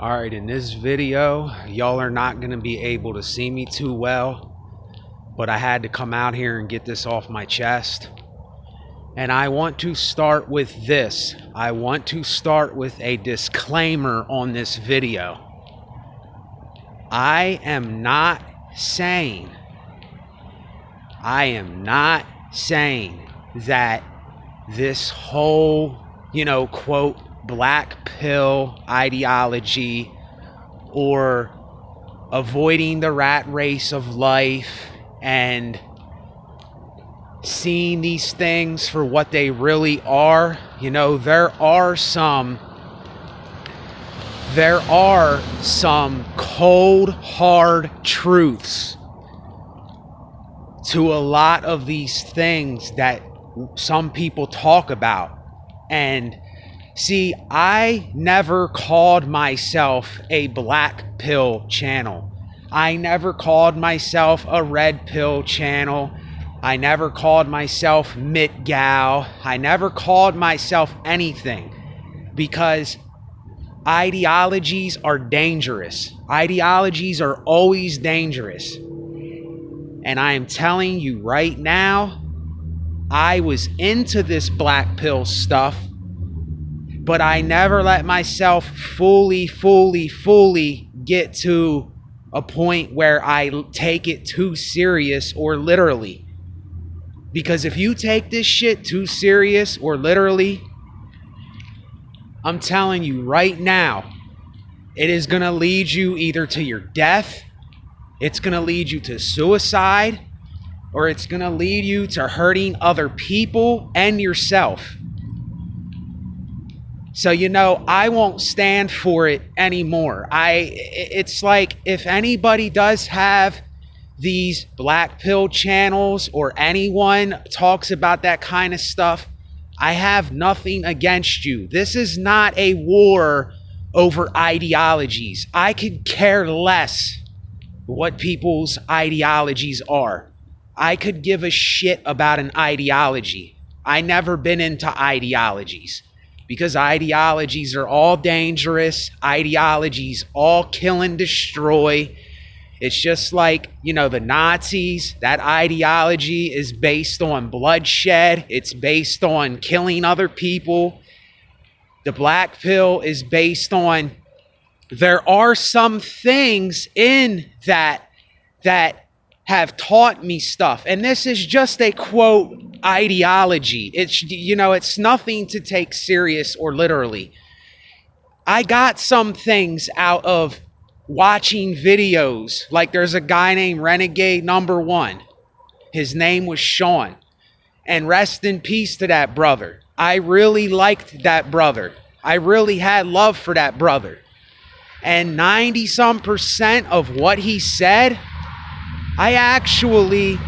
Alright, in this video, y'all are not going to be able to see me too well, but I had to come out here and get this off my chest. And I want to start with this. I want to start with a disclaimer on this video. I am not saying that this whole, quote, black pill ideology or avoiding the rat race of life and seeing these things for what they really are. There are some cold, hard truths to a lot of these things that some people talk about. And see, I never called myself a black pill channel. I never called myself a red pill channel. I never called myself MitGal. I never called myself anything, because ideologies are dangerous. Ideologies are always dangerous. And I am telling you right now, I was into this black pill stuff, but I never let myself fully get to a point where I take it too serious or literally. Because if you take this shit too serious or literally, I'm telling you right now, it is going to lead you either to your death, it's going to lead you to suicide, or it's going to lead you to hurting other people and yourself. So, I won't stand for it anymore. It's like, if anybody does have these black pill channels or anyone talks about that kind of stuff, I have nothing against you. This is not a war over ideologies. I could care less what people's ideologies are. I could give a shit about an ideology. I never been into ideologies, because ideologies are all dangerous. Ideologies all kill and destroy. It's just like, the Nazis. That ideology is based on bloodshed. It's based on killing other people. The black pill is based on, there are some things in that have taught me stuff. And this is just a quote ideology. It's nothing to take serious or literally. I got some things out of watching videos. Like, there's a guy named Renegade Number One. His name was Sean. And rest in peace to that brother. I really liked that brother. I really had love for that brother. And 90% of what he said, I actually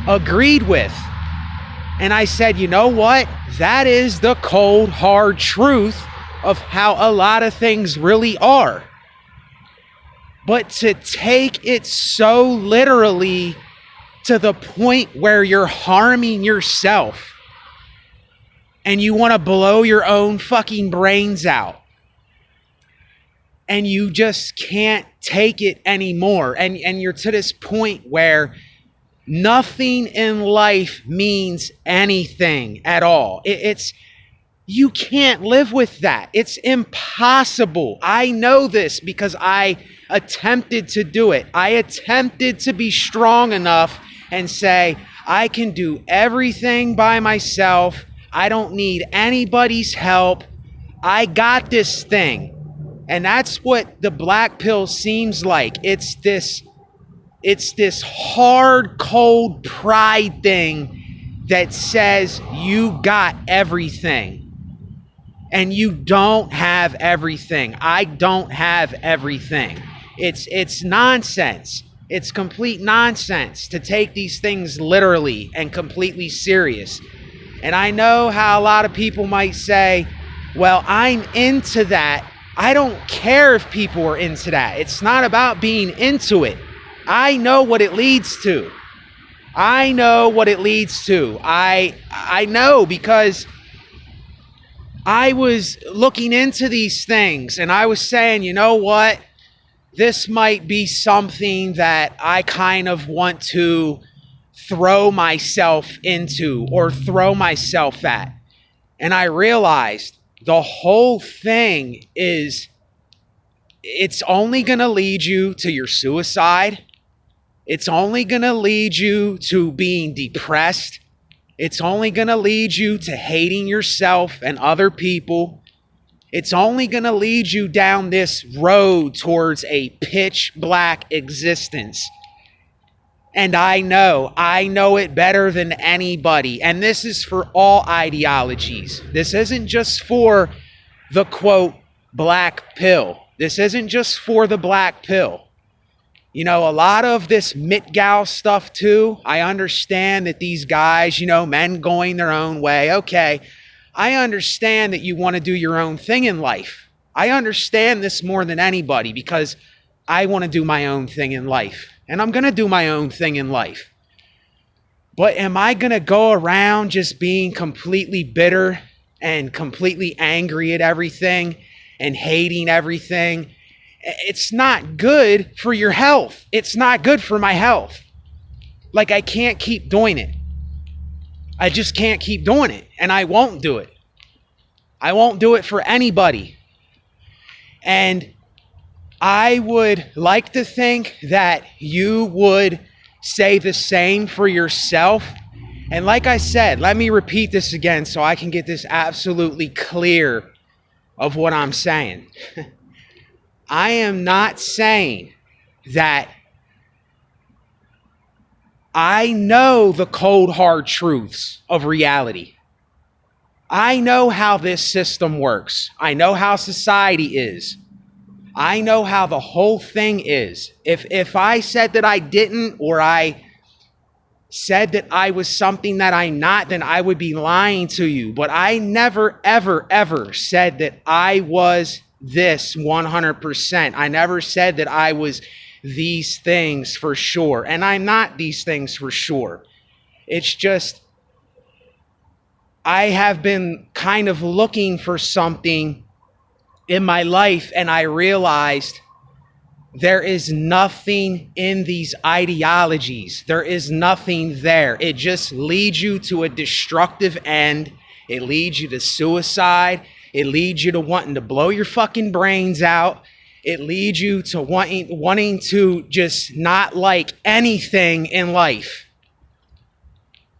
agreed with. And I said, you know what? That is the cold, hard truth of how a lot of things really are. But to take it so literally to the point where you're harming yourself and you want to blow your own fucking brains out, and you just can't take it anymore, and you're to this point where nothing in life means anything at all. You can't live with that. It's impossible. I know this because I attempted to do it. I attempted to be strong enough and say, I can do everything by myself. I don't need anybody's help. I got this thing. And that's what the black pill seems like. It's this hard, cold pride thing that says you got everything. And you don't have everything. I don't have everything. It's nonsense. It's complete nonsense to take these things literally and completely serious. And I know how a lot of people might say, well, I'm into that. I don't care if people are into that. It's not about being into it. I know what it leads to. I know what it leads to. I know, because I was looking into these things and I was saying, you know what? This might be something that I kind of want to throw myself into or throw myself at. And I realized the whole thing is, it's only going to lead you to your suicide. It's only going to lead you to being depressed. It's only going to lead you to hating yourself and other people. It's only going to lead you down this road towards a pitch black existence. And I know it better than anybody. And this is for all ideologies. This isn't just for the quote black pill. This isn't just for the black pill. You know, a lot of this Mitgal stuff too, I understand that these guys, you know, men going their own way. Okay, I understand that you want to do your own thing in life. I understand this more than anybody because I want to do my own thing in life. And I'm going to do my own thing in life. But am I going to go around just being completely bitter and completely angry at everything and hating everything? It's not good for your health. It's not good for my health. Like, I can't keep doing it. I just can't keep doing it. And I won't do it. I won't do it for anybody. And I would like to think that you would say the same for yourself. And like I said, let me repeat this again so I can get this absolutely clear of what I'm saying. I am not saying that I know the cold, hard truths of reality. I know how this system works. I know how society is. I know how the whole thing is. If I said that I didn't, or I said that I was something that I'm not, then I would be lying to you. But I never, ever, ever said that I was this 100%. I never said that I was these things for sure. And I'm not these things for sure. It's just, I have been kind of looking for something in my life, and I realized there is nothing in these ideologies. There is nothing there. It just leads you to a destructive end. It leads you to suicide. It leads you to wanting to blow your fucking brains out. It leads you to wanting to just not like anything in life.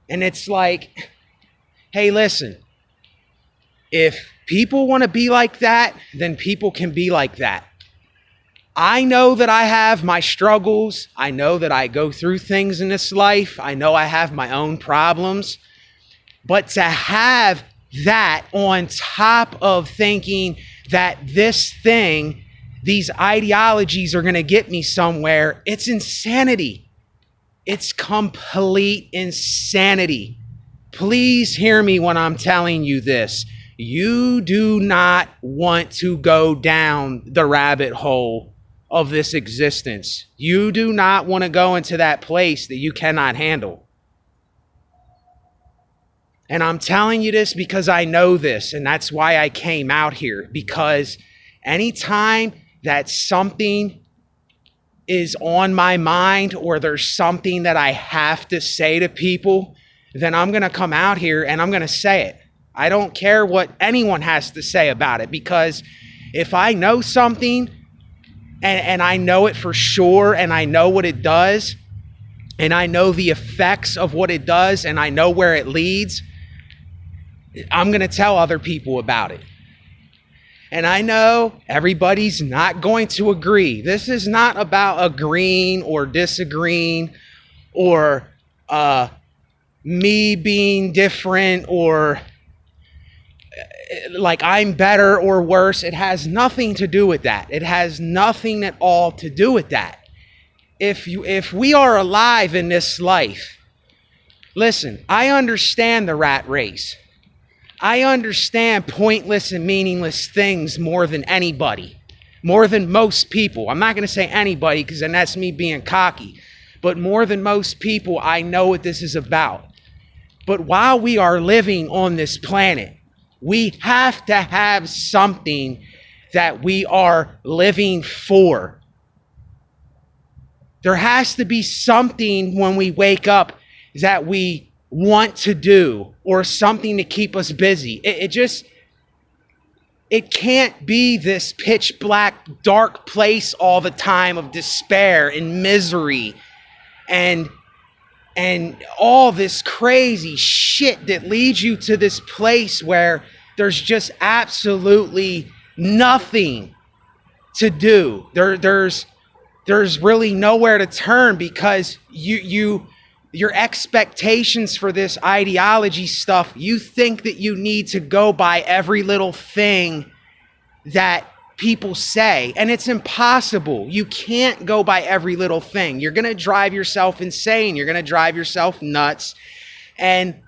And it's like, hey, listen, if people want to be like that, then people can be like that. I know that I have my struggles. I know that I go through things in this life. I know I have my own problems. But to have that on top of thinking that this thing, these ideologies are going to get me somewhere, it's insanity. It's complete insanity. Please hear me when I'm telling you this. You do not want to go down the rabbit hole of this existence. You do not want to go into that place that you cannot handle. And I'm telling you this because I know this, and that's why I came out here. Because anytime that something is on my mind or there's something that I have to say to people, then I'm going to come out here and I'm going to say it. I don't care what anyone has to say about it, because if I know something and I know it for sure and I know what it does and I know the effects of what it does and I know where it leads, I'm going to tell other people about it. And I know everybody's not going to agree. This is not about agreeing or disagreeing or me being different or like I'm better or worse. It has nothing to do with that. It has nothing at all to do with that. If we are alive in this life, listen, I understand the rat race. I understand pointless and meaningless things more than anybody, more than most people. I'm not going to say anybody because then that's me being cocky, but more than most people, I know what this is about. But while we are living on this planet, We have to have something that we are living for. There has to be something when we wake up that we want to do, or something to keep us busy. It can't be this pitch black, dark place all the time of despair and misery and all this crazy shit that leads you to this place where there's just absolutely nothing to do. There's really nowhere to turn, because your expectations for this ideology stuff, you think that you need to go by every little thing that people say, and it's impossible. You can't go by every little thing. You're going to drive yourself insane. You're going to drive yourself nuts. And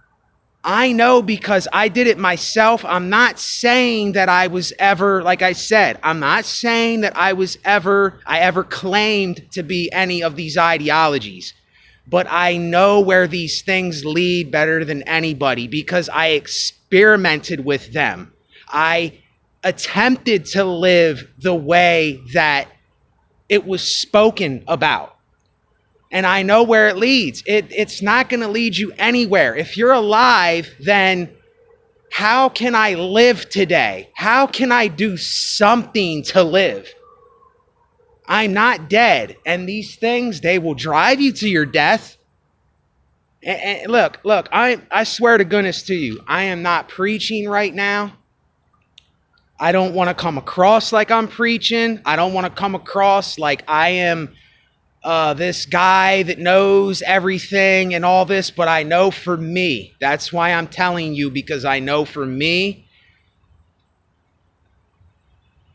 I know, because I did it myself. I'm not saying that I was ever, like I said, I'm not saying that I ever claimed to be any of these ideologies. But I know where these things lead better than anybody, because I experimented with them. I attempted to live the way that it was spoken about. And I know where it leads. It's not going to lead you anywhere. If you're alive, then how can I live today? How can I do something to live? I'm not dead. And these things, they will drive you to your death. And look, I swear to goodness to you, I am not preaching right now. I don't want to come across like I'm preaching. I don't want to come across like I am this guy that knows everything and all this. But I know for me, that's why I'm telling you, because I know for me,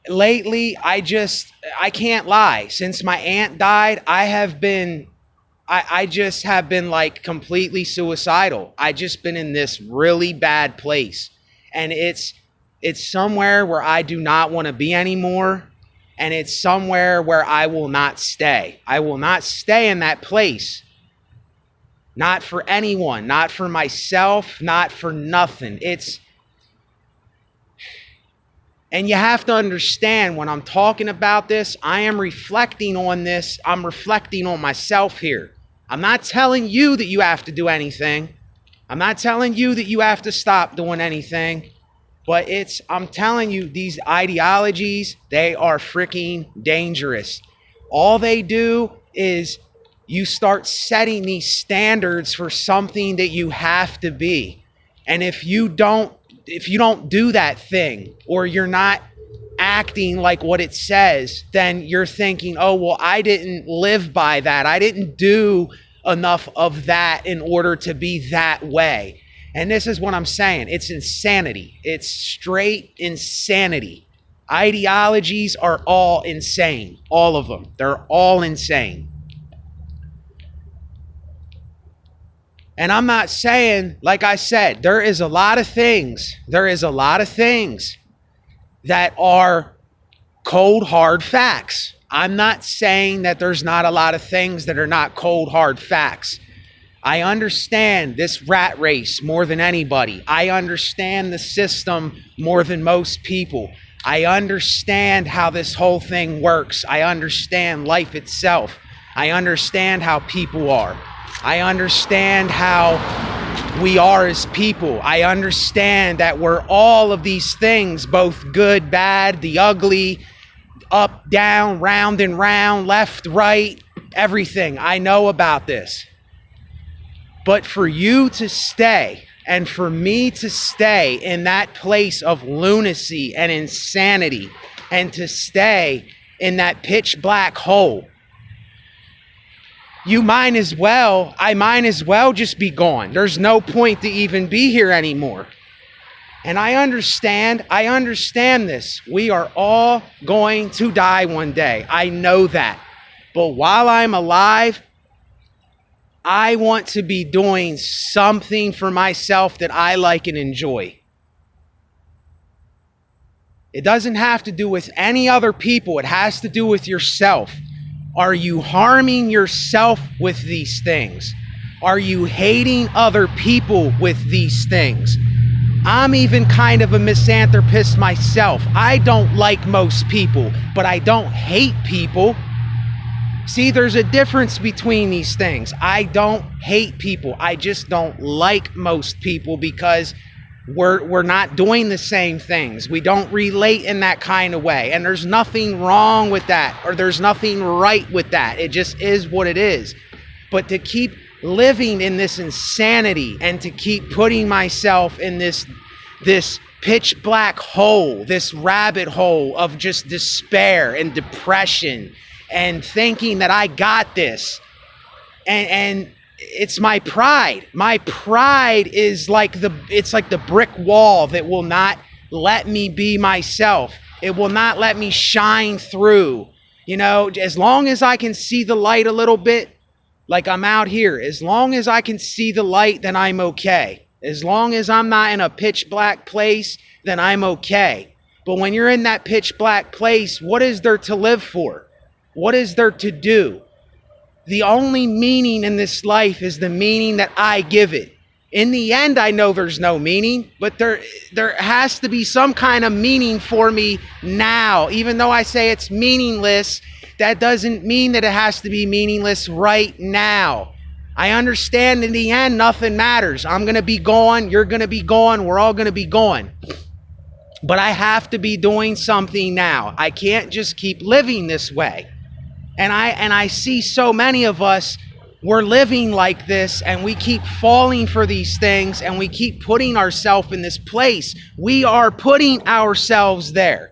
lately, I can't lie. Since my aunt died, I just have been like completely suicidal. I just been in this really bad place. And it's somewhere where I do not want to be anymore. And it's somewhere where I will not stay. I will not stay in that place. Not for anyone, not for myself, not for nothing. And you have to understand, when I'm talking about this, I am reflecting on this. I'm reflecting on myself here. I'm not telling you that you have to do anything. I'm not telling you that you have to stop doing anything. But I'm telling you, these ideologies, they are freaking dangerous. All they do is you start setting these standards for something that you have to be. And if you don't do that thing, or you're not acting like what it says, then you're thinking, oh, well, I didn't live by that. I didn't do enough of that in order to be that way. And this is what I'm saying. It's insanity. It's straight insanity. Ideologies are all insane. All of them. They're all insane. And I'm not saying, like I said, there is a lot of things that are cold, hard facts. I'm not saying that there's not a lot of things that are not cold, hard facts. I understand this rat race more than anybody. I understand the system more than most people. I understand how this whole thing works. I understand life itself. I understand how people are. I understand how we are as people. I understand that we're all of these things, both good, bad, the ugly, up, down, round and round, left, right, everything. I know about this. But for you to stay, and for me to stay in that place of lunacy and insanity, and to stay in that pitch black hole, I might as well just be gone. There's no point to even be here anymore. And I understand this. We are all going to die one day. I know that. But while I'm alive, I want to be doing something for myself that I like and enjoy. It doesn't have to do with any other people. It has to do with yourself. Are you harming yourself with these things? Are you hating other people with these things? I'm even kind of a misanthropist myself. I don't like most people, but I don't hate people. See, there's a difference between these things. I don't hate people. I just don't like most people because we're not doing the same things. We don't relate in that kind of way. And there's nothing wrong with that, or there's nothing right with that. It just is what it is. But to keep living in this insanity and to keep putting myself in this pitch black hole, this rabbit hole of just despair and depression and thinking that I got this, and it's my pride. My pride is like the brick wall that will not let me be myself. It will not let me shine through. You know, as long as I can see the light a little bit, like I'm out here, as long as I can see the light, then I'm okay. As long as I'm not in a pitch black place, then I'm okay. But when you're in that pitch black place, what is there to live for? What is there to do? The only meaning in this life is the meaning that I give it. In the end, I know there's no meaning, but there has to be some kind of meaning for me now. Even though I say it's meaningless, that doesn't mean that it has to be meaningless right now. I understand in the end, nothing matters. I'm going to be gone. You're going to be gone. We're all going to be gone. But I have to be doing something now. I can't just keep living this way. And I see so many of us, we're living like this, and we keep falling for these things, and we keep putting ourselves in this place. We are putting ourselves there.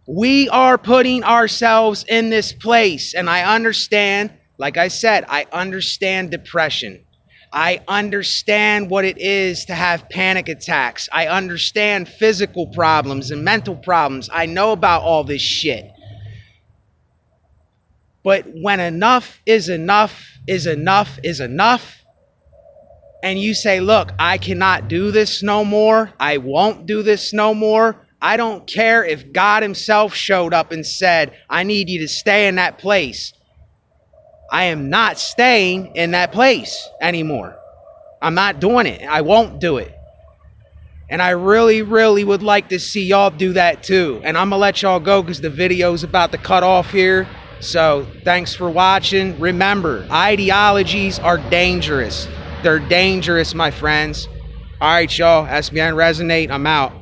We are putting ourselves in this place. And I understand, like I said, I understand depression. I understand what it is to have panic attacks. I understand physical problems and mental problems. I know about all this shit. But when enough is enough is enough is enough, and you say, look, I cannot do this no more. I won't do this no more. I don't care if God himself showed up and said, I need you to stay in that place. I am not staying in that place anymore. I'm not doing it. I won't do it. And I really, really would like to see y'all do that too. And I'm going to let y'all go because the video's about to cut off here. So thanks for watching. Remember, ideologies are dangerous. They're dangerous, my friends. All right, y'all. SBN Resonate. I'm out.